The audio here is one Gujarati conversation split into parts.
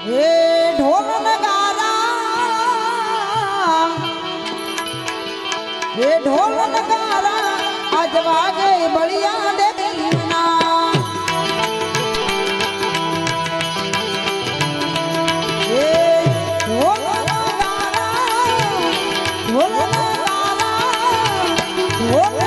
હે ઢોલ નગારા હે ઢોલ નગારા આજ વાગે બળિયા દેવીના હે ઢોલ નગારા ઢોલ નગારા ઢોલ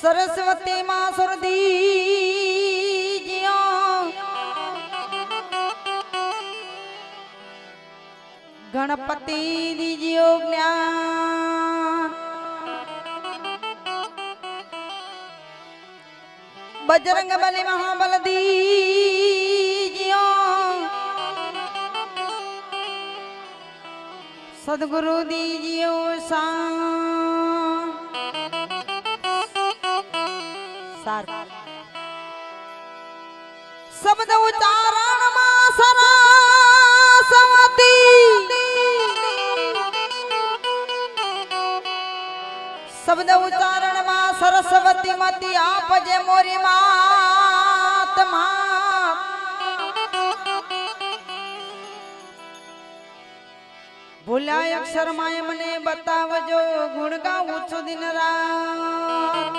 सरस्वती मां सुरदी जियो गणपति दीजियो ज्ञान बजरंग बली महाबल दीजियो सदगुरु दीजियो सार शब्द उच्चारण मां सरस्वती शब्द उच्चारण मां सरस्वती मती आप जे मोरी मात भूल्या अक्षर माए मने बतावजो गुण गाऊं छु दिन रात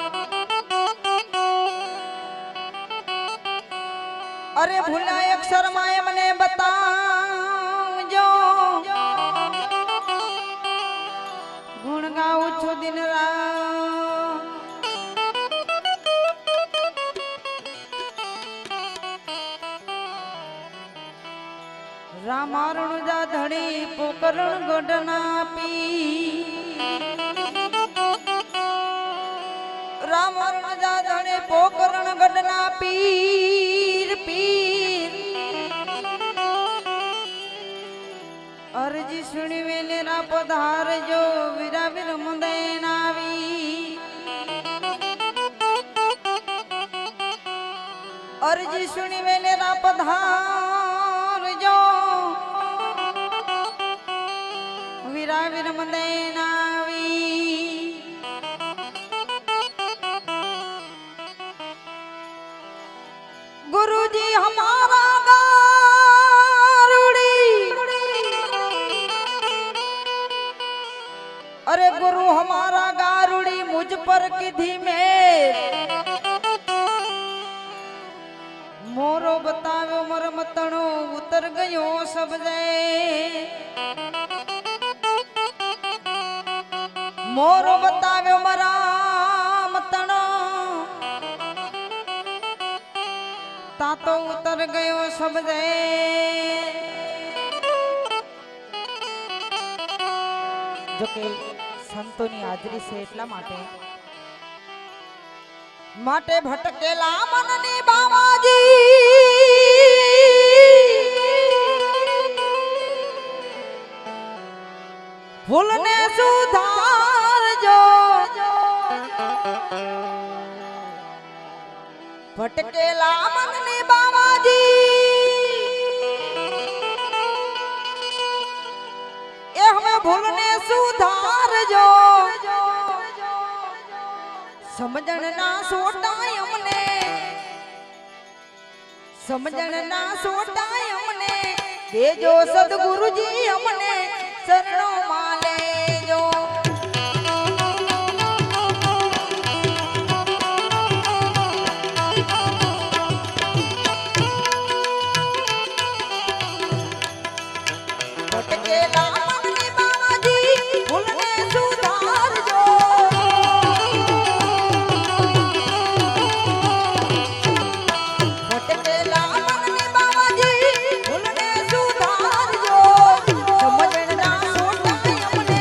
अरे भूल्या अक्षर माए मने बतावजो गुण गाऊं छु दिन रात रामारण जा धड़ी पोकरण गडना पी रामारण जा धड़ी पोकरण गडना पीर पीर अर्जी सुनी वेले ना पधार जो वीरा वीर मुंदे नावी अर्जी सुनी वेले ना पधार जो वीरा वीर मुंदे नावी गुरुजी हमारा गारुड़ी अरे गुरु हमारा गारुड़ी मुझ पर किधी में मोरो बताव्यो मर मतणो उतर गयो सब जे मोरो बताव्यो मरा मतणो ता तो उतर गयो सब जे जो के संतोनी हाजरी से એટલા માટે ભટકેલા મનની બાવાજી ભૂલને સુધારજો ભટકેલા મનની બાવાજી એ હવે ભૂલને સુધારજો समझण ना सोटाय हमने समझण ना सोटाय हमने देजो सदगुरु जी हमने शरणों माले जो भटकेला मननी बाबाजी भूलने सुधारजो समझण ना सोटाय हमने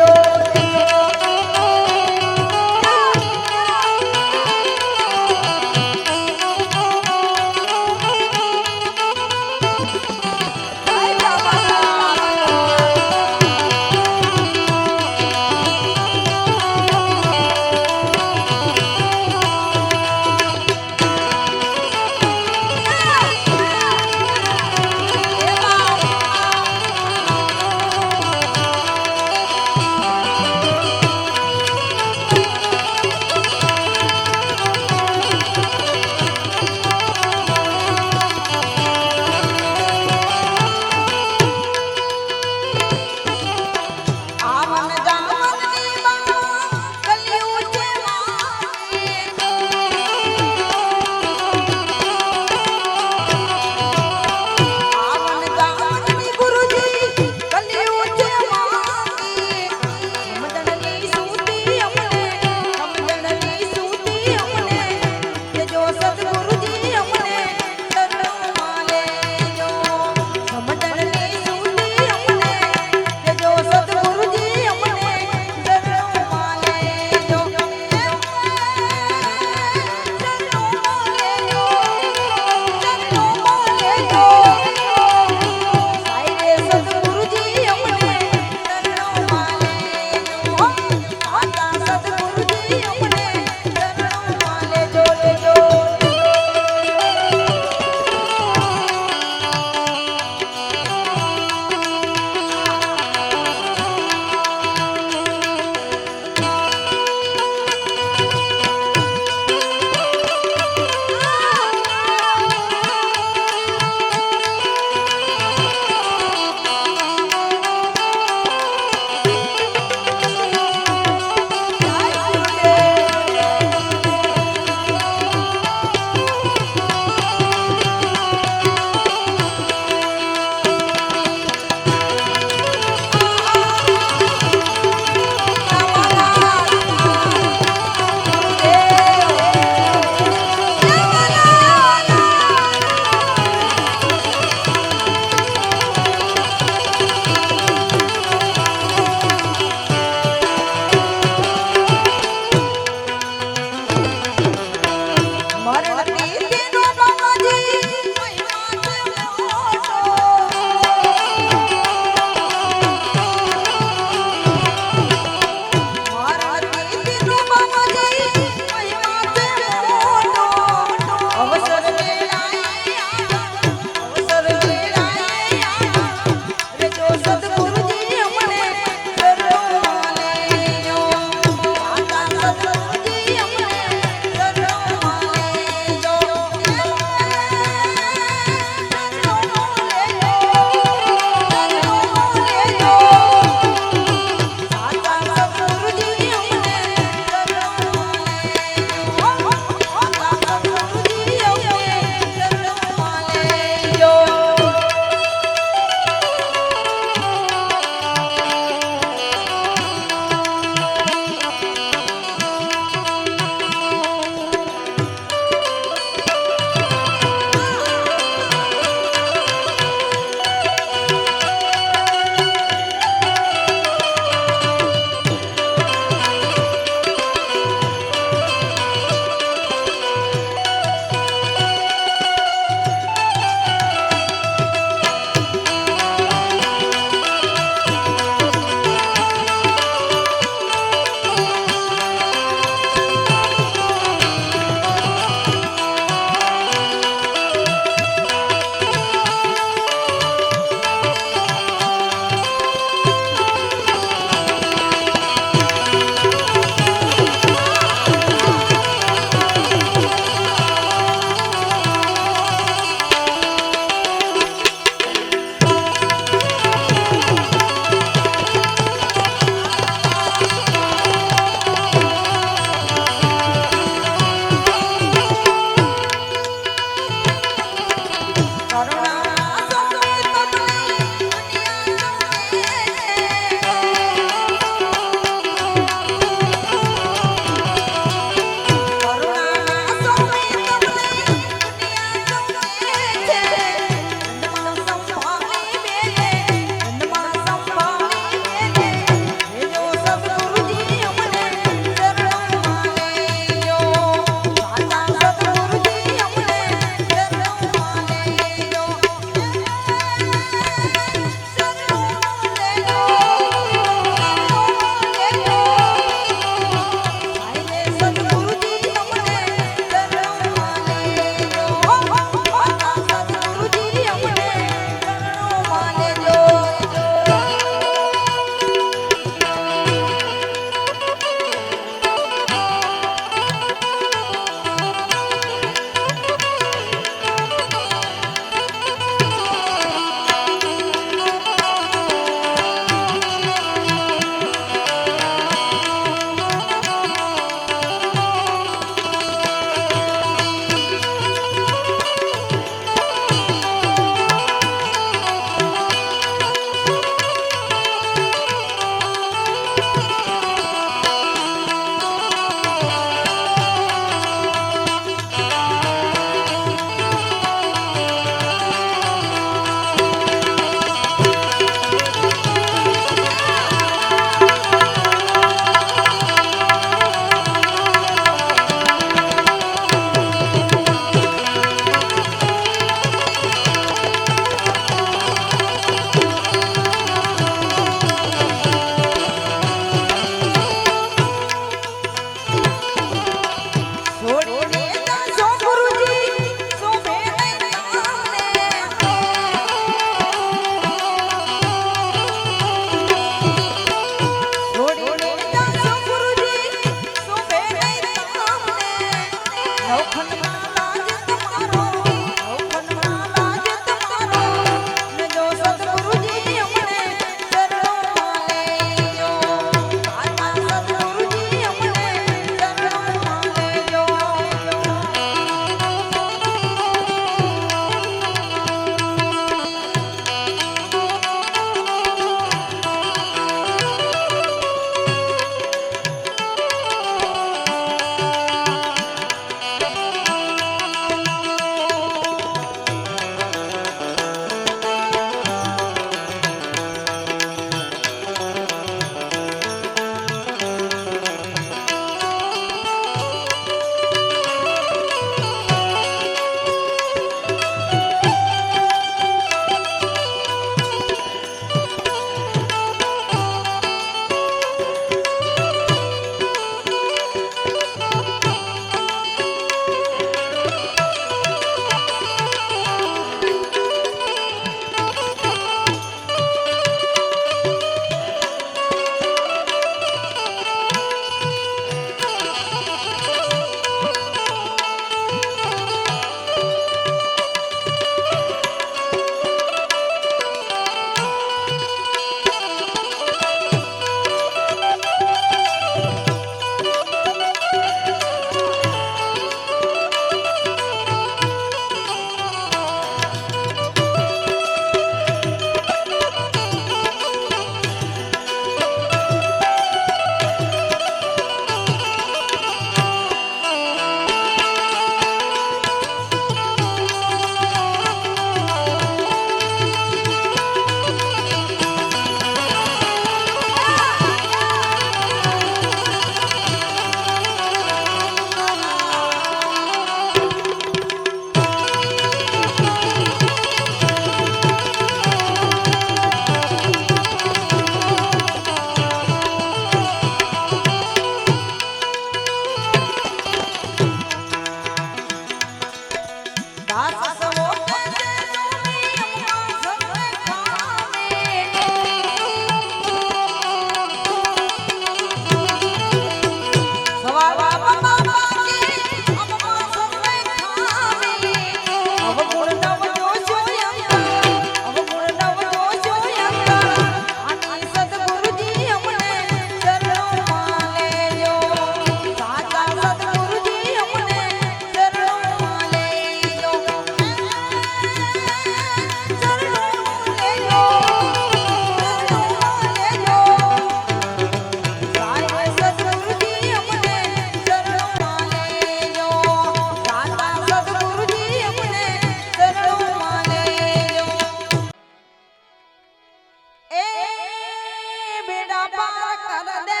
पार कर दे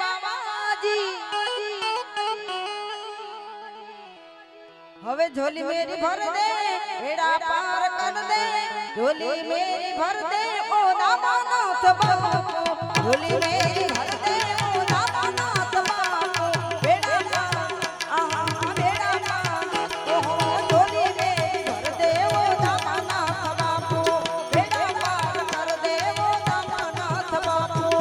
बाबाजी हवे झोली मेरी भर दे बेड़ा पार कर दे झोली मेरी भर दे ओ दामानाथ बापू झोली मेरी भर दे ओ दामानाथ बापू बेड़ा पार आहा बेड़ा पार ओहो झोली मेरी भर दे ओ दामानाथ बापू बेड़ा पार कर दे ओ दामानाथ बापू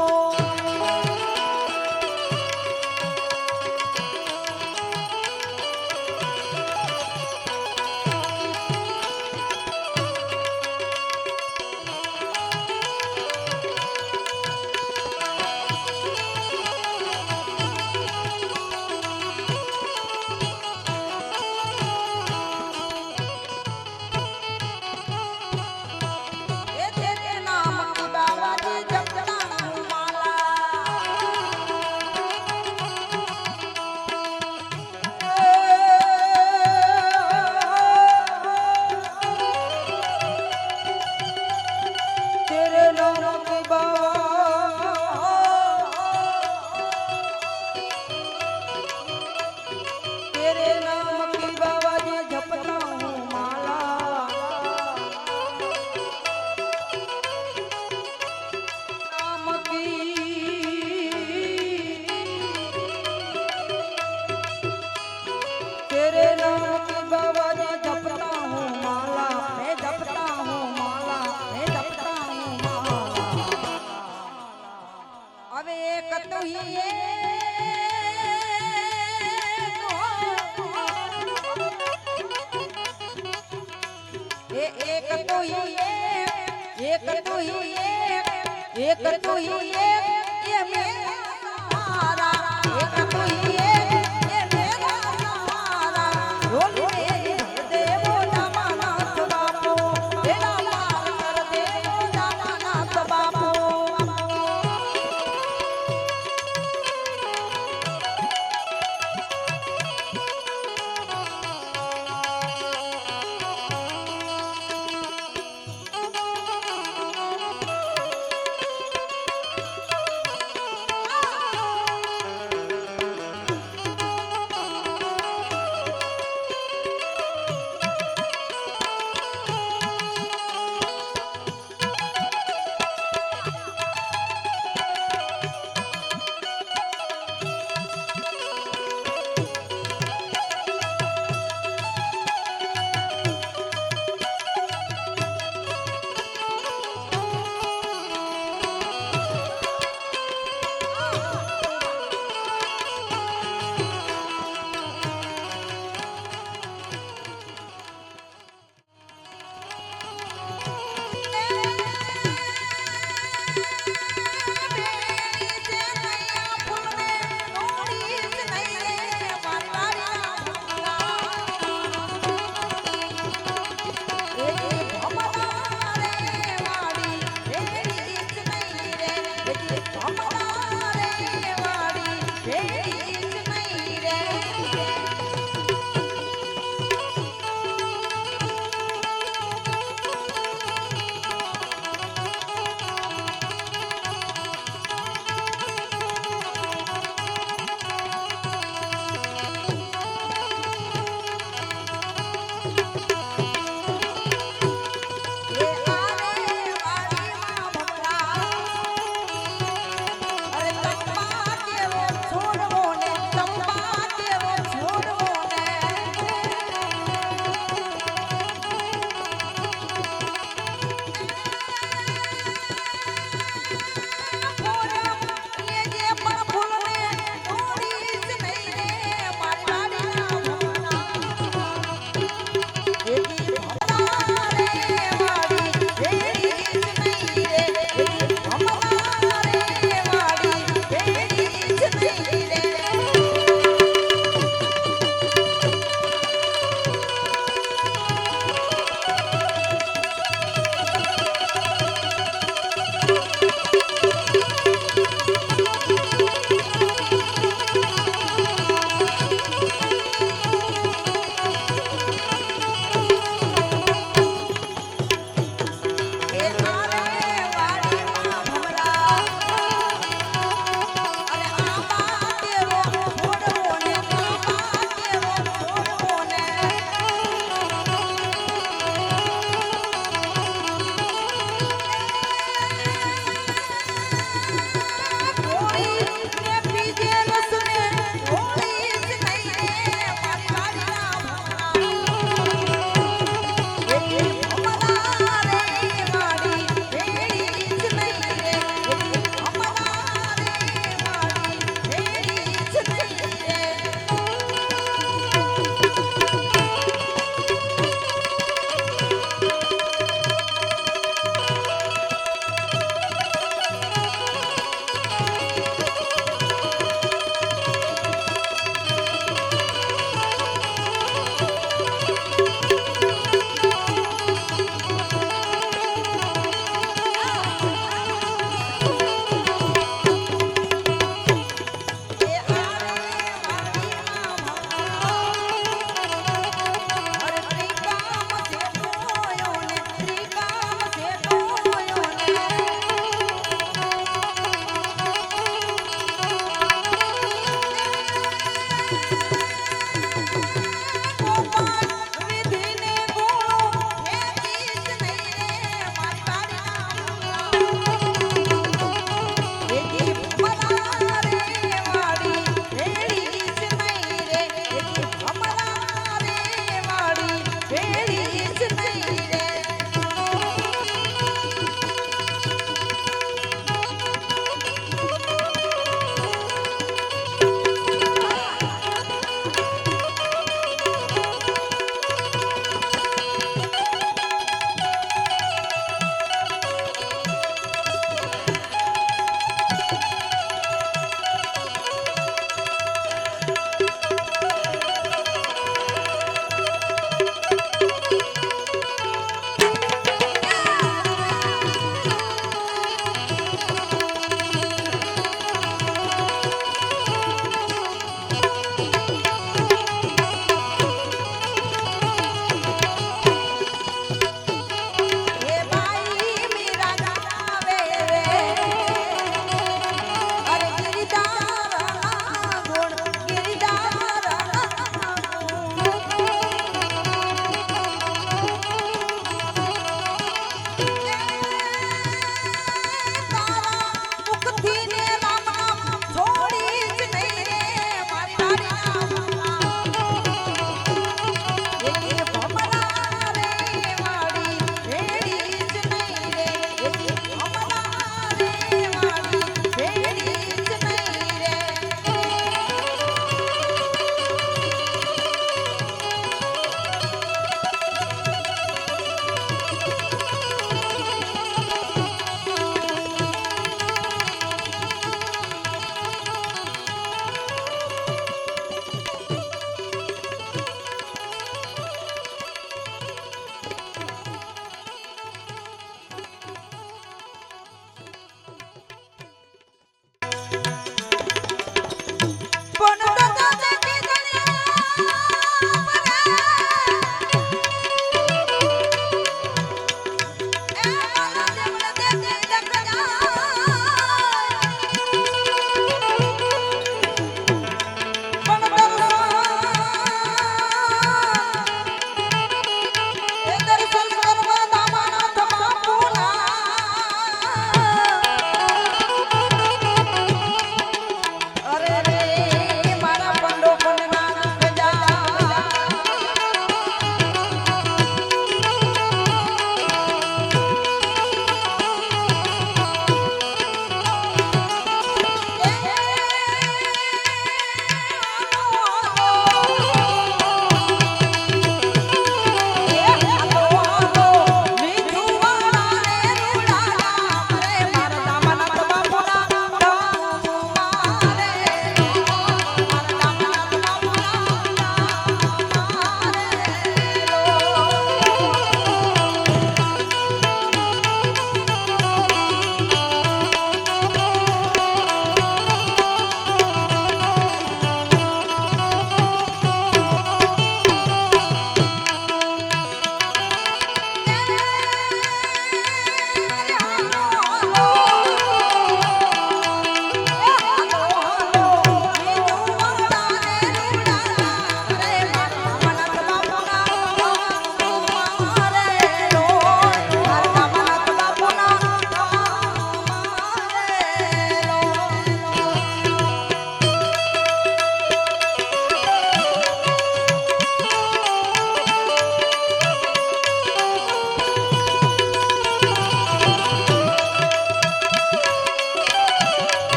एक तू ही एक ये मेरा सहारा एक तू ही एक ये मेरा सहारा झोली मेरी भर दे वो दामानाथ बापू बेड़ा पार कर दे वो दामानाथ बापू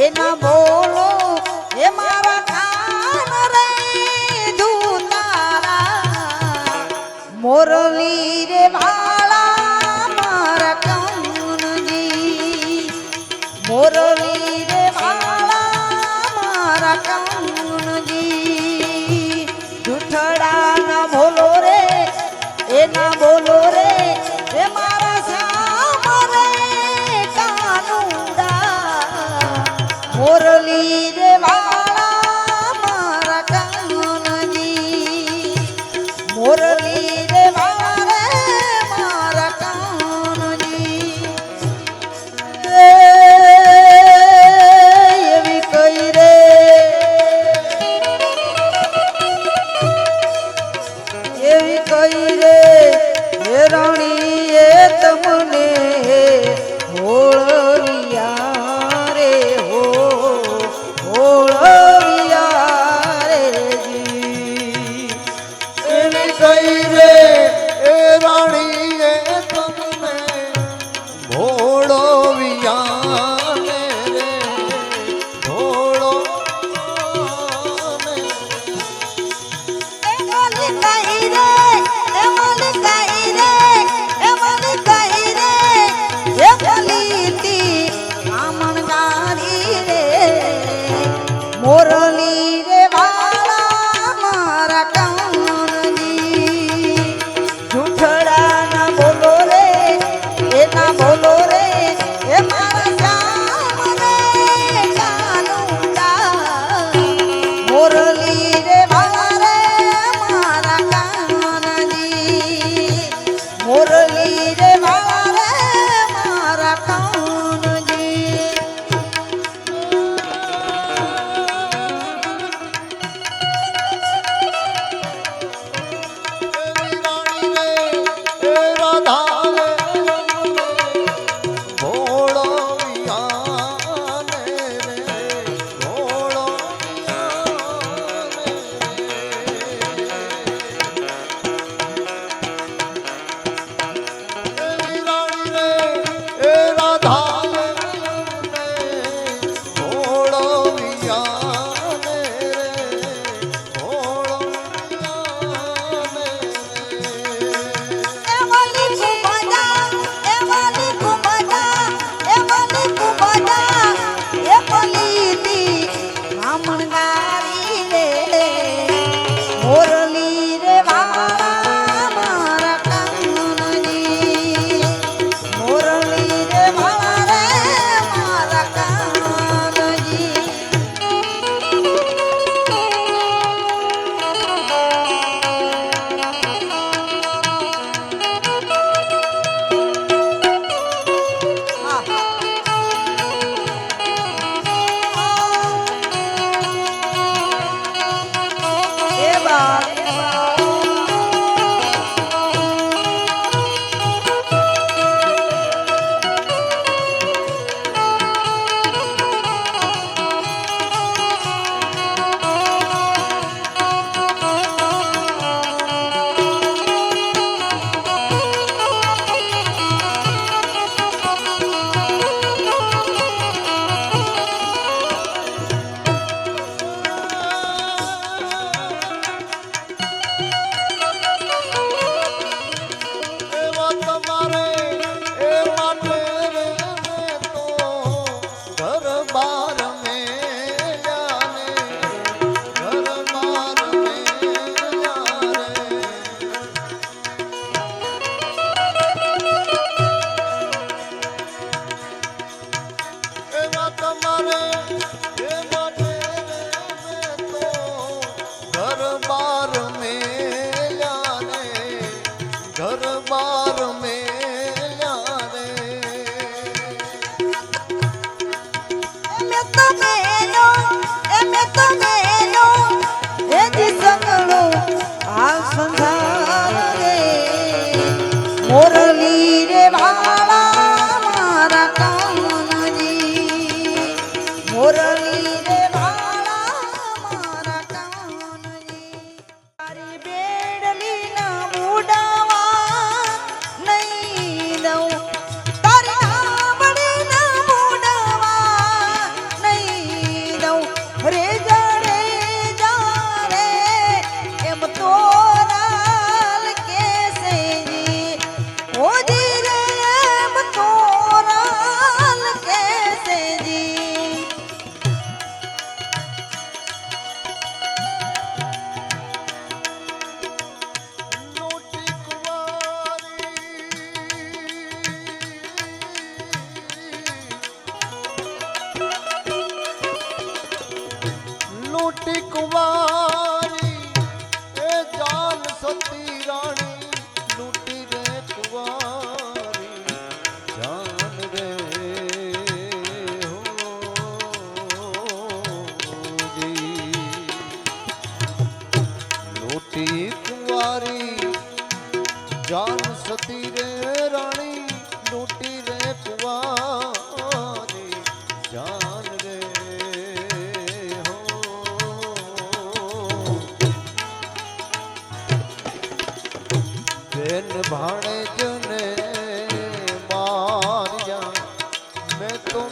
એના બોલો એ મારા કાન રે દૂતારા મોરલી રે વાળા મારા કૌનજી મોરલી રે વાળા મારા કૌનજી જૂઠડા ના બોલો રે એના બોલો રે એ મારા શ્યામ રે કાનુડા મોરલી રે વાળા મારા કાનજી મોરલી રે વાળા રે મારા કાનજી એવી કઈ રે એવી કઈ રે હે રાણી એ તમને હોળિયા રે હો હોળિયા રે જી એની કઈ રે એ રાણી એ તમને ભોળો વિયાને રે ભોળો ને એ મને કઈ રે એ મને કઈ રે એ મને કઈ રે એ બોલીતી આમણ ગારી રે મોરલી રે વાળા મારા કાનજી જૂઠડા ના બોલો રે એ ના બોલો રે એ મારા શ્યામ રે કાનુડા મોરલી રે વાળા રે મારા કાનજી મોરલી રે વાળા રે મારા કાનજી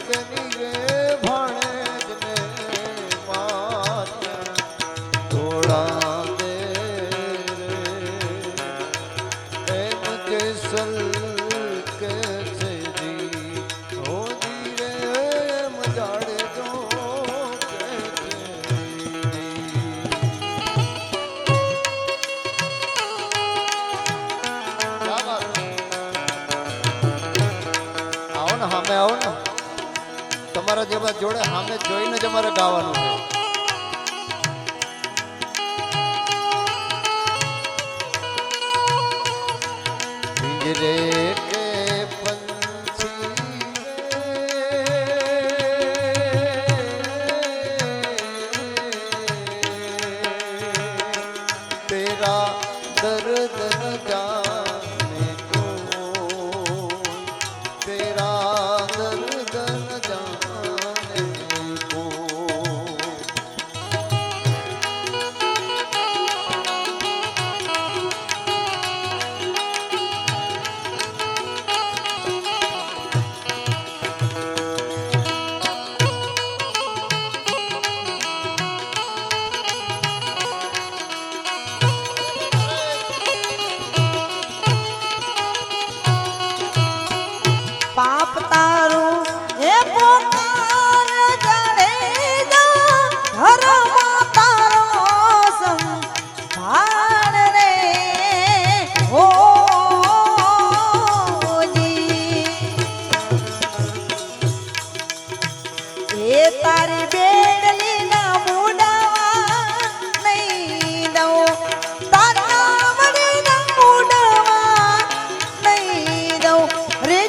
કેની રે ભાણેજને માર્યા થોડા દે રે એમ જેસલ કે છે જી હો જી રે એમ જાડે જો કે છે આવો ને સામે આવો ને તમારા જેવા જોડે સામે જોઈને જ અમારે ગાવાનું છે પિંજરે કે પંછી તેરા દર્દ ન જાને કો તેરા દર્દ ન જાને કો પાપ તારું એ પોકાર જાડેજા ઘરમાં તારો સંભાળ રે હો જી એ તારી બેડલી ના મુડાવા નહીં દઉં તારા મડી ના મુડાવા નહીં દઉં રે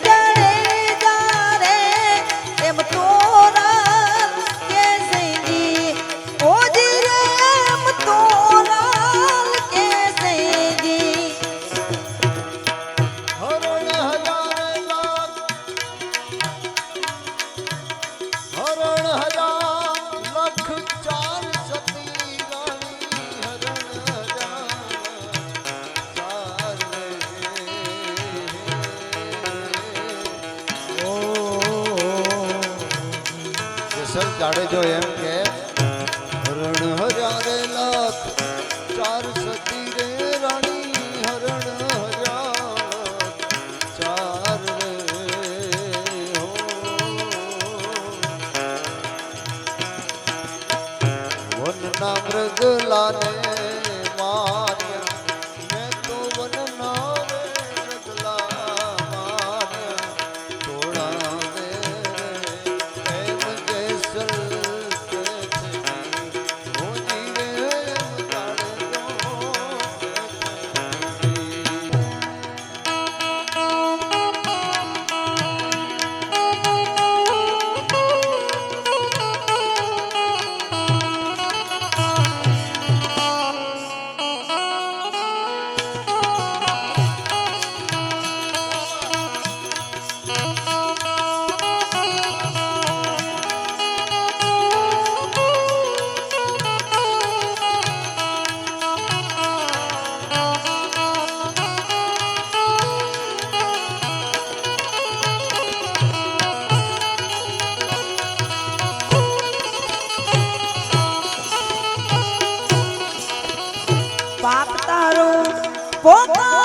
હરણ હજાર લખ ચાર સતી રાણી હરણ હજાર કેસર જાડેજો એમ કે હરણ હજારે લખ ચાર સતી રે રાણી હરણ હજાર ચાર રે હો વનના મૃગલાને માર્યા મેં તો વનના મૃગલા માર્યા થોડા દે એમ જેસલ કે છે હો જી રે એમ જાણે જો કે પાપ તારું પોકાર